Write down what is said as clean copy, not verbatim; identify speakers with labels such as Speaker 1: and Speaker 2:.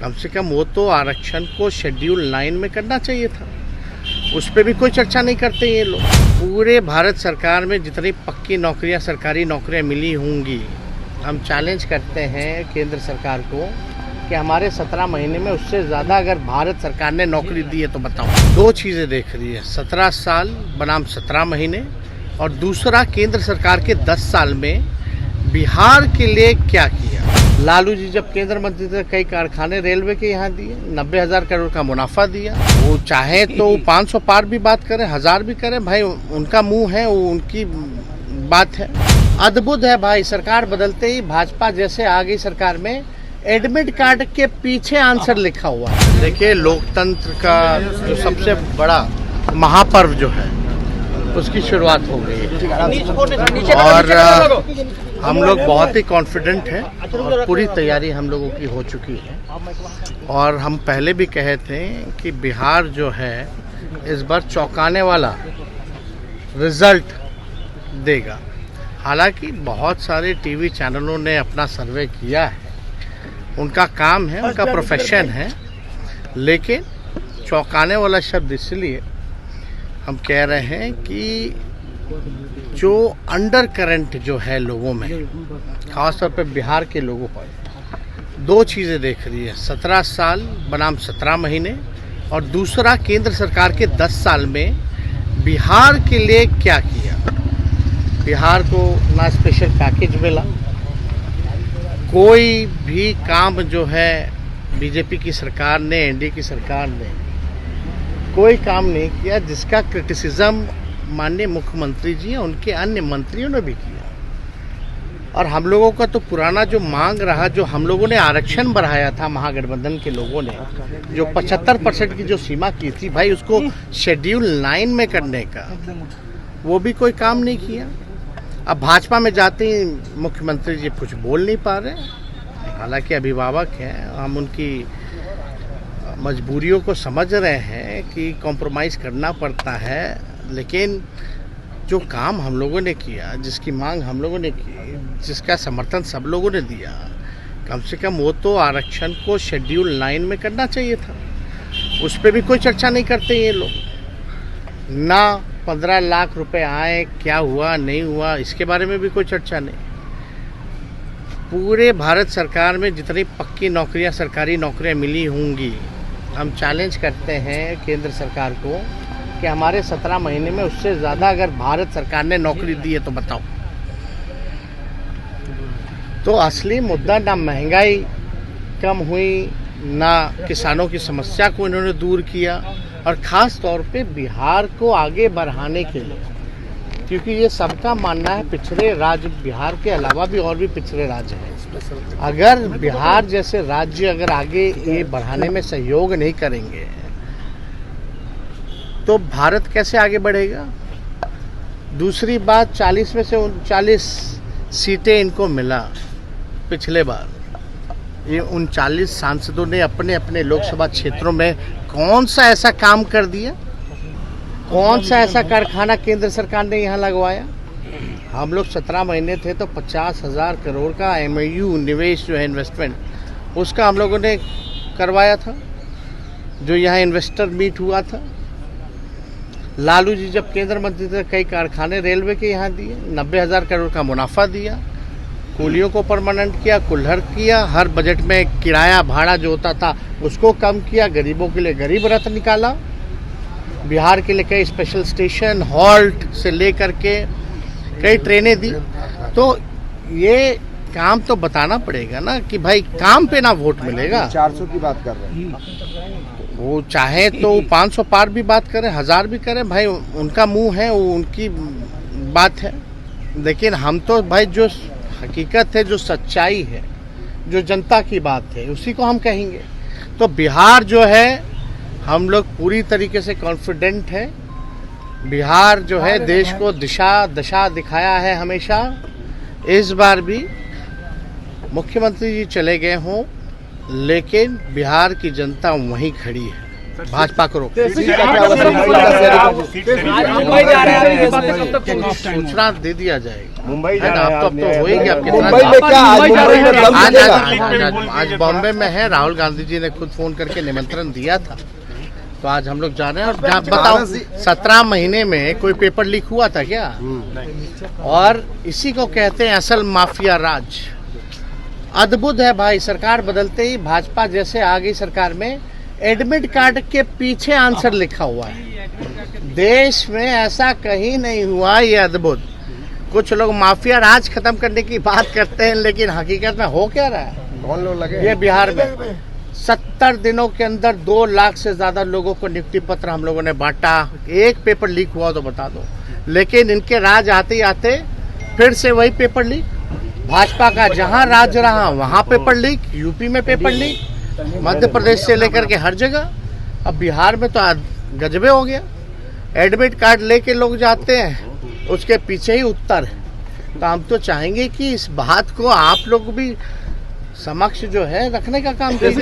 Speaker 1: कम से कम वो तो आरक्षण को शेड्यूल 9 में करना चाहिए था। उस पर भी कोई चर्चा नहीं करते ये लोग। पूरे भारत सरकार में जितनी पक्की नौकरियां, सरकारी नौकरियां मिली होंगी, हम चैलेंज करते हैं केंद्र सरकार को कि हमारे 17 महीने में उससे ज़्यादा अगर भारत सरकार ने नौकरी दी है तो बताओ। दो चीज़ें देख रही है, 17 साल बनाम 17 महीने, और दूसरा केंद्र सरकार के 10 साल में बिहार के लिए क्या किया। लालू जी जब केंद्र मंत्री थे, कई कारखाने रेलवे के यहाँ दिए, 90,000 करोड़ का मुनाफा दिया। वो चाहे तो 500 पार भी बात करें, 1000 भी करें, भाई उनका मुंह है, वो उनकी बात है। अद्भुत है भाई, सरकार बदलते ही भाजपा जैसे आ गई सरकार में, एडमिट कार्ड के पीछे आंसर लिखा हुआ है। देखिए, लोकतंत्र का जो सबसे बड़ा महापर्व जो है उसकी शुरुआत हो गई है और हम लोग बहुत ही कॉन्फिडेंट हैं और पूरी तैयारी हम लोगों की हो चुकी है। और हम पहले भी कहे थे कि बिहार जो है इस बार चौंकाने वाला रिजल्ट देगा। हालांकि बहुत सारे टीवी चैनलों ने अपना सर्वे किया है, उनका काम है, उनका प्रोफेशन है, लेकिन चौंकाने वाला शब्द इसलिए हम कह रहे हैं कि जो अंडर करंट जो है लोगों में, खासतौर पे बिहार के लोगों पर, दो चीज़ें देख रही है, 17 साल बनाम 17 महीने, और दूसरा केंद्र सरकार के 10 साल में बिहार के लिए क्या किया। बिहार को ना स्पेशल पैकेज मिला, कोई भी काम जो है बीजेपी की सरकार ने, एनडीए की सरकार ने कोई काम नहीं किया जिसका क्रिटिसिज्म माननीय मुख्यमंत्री जी हैं, उनके अन्य मंत्रियों ने भी किया। और हम लोगों का तो पुराना जो मांग रहा, जो हम लोगों ने आरक्षण बढ़ाया था, महागठबंधन के लोगों ने जो 75% की जो सीमा की थी, भाई उसको शेड्यूल 9 में करने का, वो भी कोई काम नहीं किया। अब भाजपा में जाते ही मुख्यमंत्री जी कुछ बोल नहीं पा रहे। हालांकि अभिभावक हैं, हम उनकी मजबूरियों को समझ रहे हैं कि कॉम्प्रोमाइज़ करना पड़ता है, लेकिन जो काम हम लोगों ने किया, जिसकी मांग हम लोगों ने की, जिसका समर्थन सब लोगों ने दिया, कम से कम वो तो आरक्षण को शेड्यूल 9 में करना चाहिए था। उस पर भी कोई चर्चा नहीं करते ये लोग। ना 15 लाख रुपए आए, क्या हुआ नहीं हुआ, इसके बारे में भी कोई चर्चा नहीं। पूरे भारत सरकार में जितनी पक्की नौकरियां, सरकारी नौकरियां मिली होंगी, हम चैलेंज करते हैं केंद्र सरकार को कि हमारे 17 महीने में उससे ज़्यादा अगर भारत सरकार ने नौकरी दी है तो बताओ। तो असली मुद्दा ना महंगाई कम हुई, ना किसानों की समस्या को इन्होंने दूर किया, और ख़ास तौर पे बिहार को आगे बढ़ाने के लिए, क्योंकि ये सबका मानना है पिछड़े राज्य, बिहार के अलावा भी और भी पिछड़े राज्य हैं। अगर बिहार जैसे राज्य अगर आगे ये बढ़ाने में सहयोग नहीं करेंगे तो भारत कैसे आगे बढ़ेगा। दूसरी बात, 40 में से 39 सीटें इनको मिला पिछले बार। ये 39 सांसदों ने अपने अपने लोकसभा क्षेत्रों में कौन सा ऐसा काम कर दिया, कौन सा ऐसा कारखाना केंद्र सरकार ने यहाँ लगवाया। हम लोग 17 महीने थे तो 50,000 करोड़ का MOU निवेश जो है, इन्वेस्टमेंट, उसका हम लोगों ने करवाया था, जो यहाँ इन्वेस्टर मीट हुआ था। लालू जी जब केंद्र मंत्री थे, कई कारखाने रेलवे के यहाँ दिए, 90,000 करोड़ का मुनाफा दिया, कूलियों को परमानेंट किया, कुल्हड़ किया, हर बजट में किराया भाड़ा जो होता था उसको कम किया, गरीबों के लिए गरीब रथ निकाला, बिहार के लिए कई स्पेशल स्टेशन, हॉल्ट से लेकर के कई ट्रेनें दी। तो ये काम तो बताना पड़ेगा ना कि भाई काम पे ना वोट मिलेगा।
Speaker 2: 400 की बात कर रहे हैं,
Speaker 1: वो चाहे तो 500 पार भी बात करें, 1000 भी करें, भाई उनका मुंह है, वो उनकी बात है। लेकिन हम तो भाई जो हकीकत है, जो सच्चाई है, जो जनता की बात है, उसी को हम कहेंगे। तो बिहार जो है, हम लोग पूरी तरीके से कॉन्फिडेंट है। बिहार जो है देश को दशा दिखाया है हमेशा। इस बार भी मुख्यमंत्री जी चले गए हों, लेकिन बिहार की जनता वहीं खड़ी है। भाजपा को रोक
Speaker 3: मुंबई जा रहे हैं,
Speaker 1: सूचना दे दिया जाएगा।
Speaker 2: मुंबई
Speaker 1: है ना, अब तो हो ही गया। अब कितना
Speaker 2: मुंबई में क्या आज मुंबई में दम मिलेगा?
Speaker 1: आज बॉम्बे में है, राहुल गांधी जी ने खुद फोन करके निमंत्रण दिया था, तो आज हम लोग जा रहे हैं। और बताओ 17 महीने में कोई पेपर लीक हुआ था क्या? और इसी को कहते हैं असल माफिया राज। अद्भुत है भाई, सरकार बदलते ही भाजपा जैसे आ गई सरकार में, एडमिट कार्ड के पीछे आंसर लिखा हुआ है। देश में ऐसा कहीं नहीं हुआ, ये अद्भुत। कुछ लोग माफिया राज खत्म करने की बात करते हैं, लेकिन हकीकत में हो क्या रहा है?
Speaker 2: कौन लोग लगे?
Speaker 1: ये बिहार में 70 दिनों के अंदर 2 लाख से ज्यादा लोगों को नियुक्ति पत्र हम लोगों ने बांटा। एक पेपर लीक हुआ तो बता दो, लेकिन इनके राज आते ही आते फिर से वही पेपर लीक। भाजपा का जहां राज रहा वहां पेपर लीक, यूपी में पेपर लीक, मध्य प्रदेश से लेकर के हर जगह। अब बिहार में तो गजबे हो गया। एडमिट कार्ड लेके लोग जाते हैं, उसके पीछे ही उत्तर है। तो हम तो चाहेंगे कि इस बात को आप लोग भी समक्ष जो है रखने का काम कीजिए।